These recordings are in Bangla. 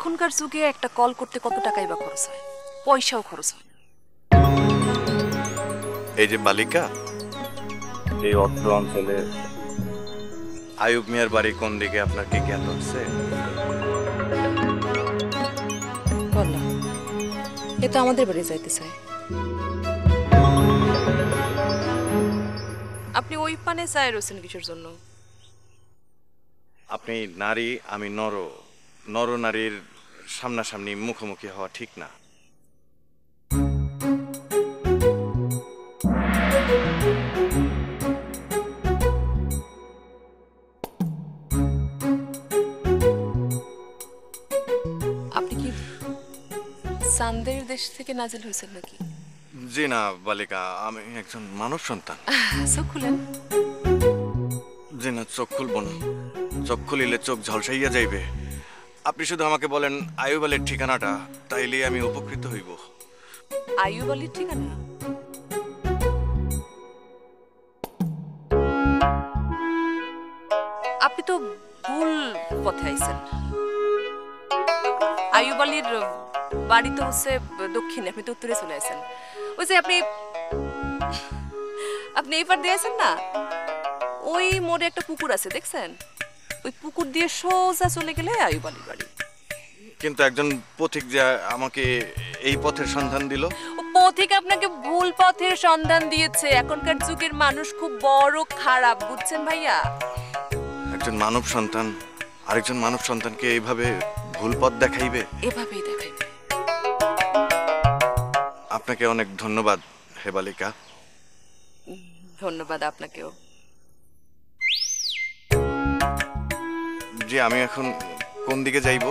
এখনকার যুগে একটা কল করতে কত টাকাই বা খরচ হয়, পয়সাও খরচ হয়। এই যে বালিকা, এই অত্র অঞ্চলে আয়ুব মিয়ার বাড়ি কোন দিকে আপনার কি জ্ঞাত আছে? বললাম এ তো আমাদের বাড়ি যাইতে চায়। আপনি ওই পানে চাই রয়েছেন কিসের জন্য? আপনি নারী, আমি নর, নর নারীর সামনাসামনি মুখোমুখি হওয়া ঠিক না। আপনি কি চাঁদের দেশ থেকে নাজিল হয়েছেন নাকি? জি না বালিকা, আমি একজন মানব সন্তান। চোখ খুলেন। জি না, চোখ খুলব না। চোখ খুলিলে চোখ ঝলসাইয়া যাইবে। আপনি শুধু আমাকে বলেন আয়ুব আলীর ঠিকানাটা, তাইলে আমি উপকৃত হইব। আয়ুব আলীর ঠিকানা? আপনি তো ভুল পথে আইছেন। আয়ুব আলীর বাড়ি তো হচ্ছে দক্ষিণে, আপনি তো উত্তরে চলে আসেন। ওই যে আপনি এবার দিয়েছেন না, ওই মোড়ে একটা পুকুর আছে দেখছেন? ওই পুকুর দিয়ে সোজা চলে গেলে আয়ুব আলীর বাড়ি। কিন্তু একজন পথিক যে আমাকে এই পথের সন্ধান দিল। ও পথিক আপনাকে ভুল পথের সন্ধান দিয়েছে। এখনকার যুগের মানুষ খুব বড় খারাপ, বুঝছেন ভাইয়া? একজন মানব সন্তান আরেকজন মানব সন্তানকে এইভাবে ভুল পথ দেখাইবে? এভাবেই দেখাইবে। আপনাকে অনেক ধন্যবাদ হে বালিকা। ধন্যবাদ আপনাকেও। জি, আমি এখন কোন দিকে যাইব?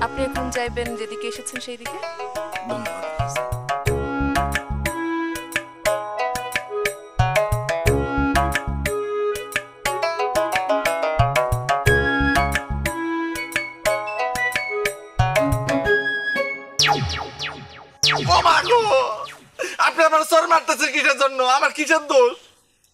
আপনি এখন যাইবেন যেদিকে এসেছেন সেই দিকে। ধন্যবাদ। আপনি আমার সর মারতেছেন কিসের জন্য? আমার কিসের দোষ?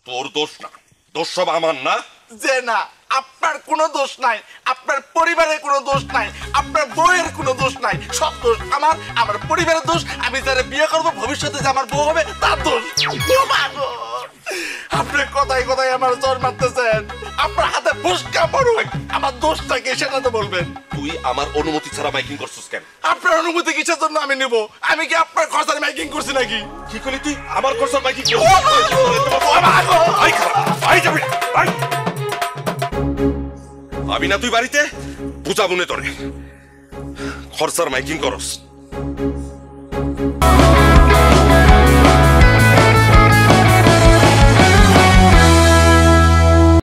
তোর দোষ না, দোষ সব আমার না। যে না, আপনার কোনো দোষ নাই, আপনার পরিবারের কোনো দোষ নাই, আপনার বউয়ের কোনো দোষ নাই, সব দোষ আমার। আমার পরিবারের দোষ, আমি যারা বিয়ে করবো ভবিষ্যতে যে আমার বউ হবে তার দোষ। আপনি কথায় কথায় আমার জ্বর মারতেছেন। আপনার হাতে ফুসকা পড়ুক, আমার দোষটা কি সেটা তো বলবেন। তুই আমার অনুমতি ছাড়া মাইকিং করছিস কেন? আপনার অনুমতি কিসের জন্য আমি নিব? আমি কি আপনার খরচার মাইকিং করছি নাকি? কি করলি তুই? আমার খরচার মাইকিং করছিস? আমি না তুই বাড়িতে বুঝা মনে তোরে খরচার মাইকিং করস।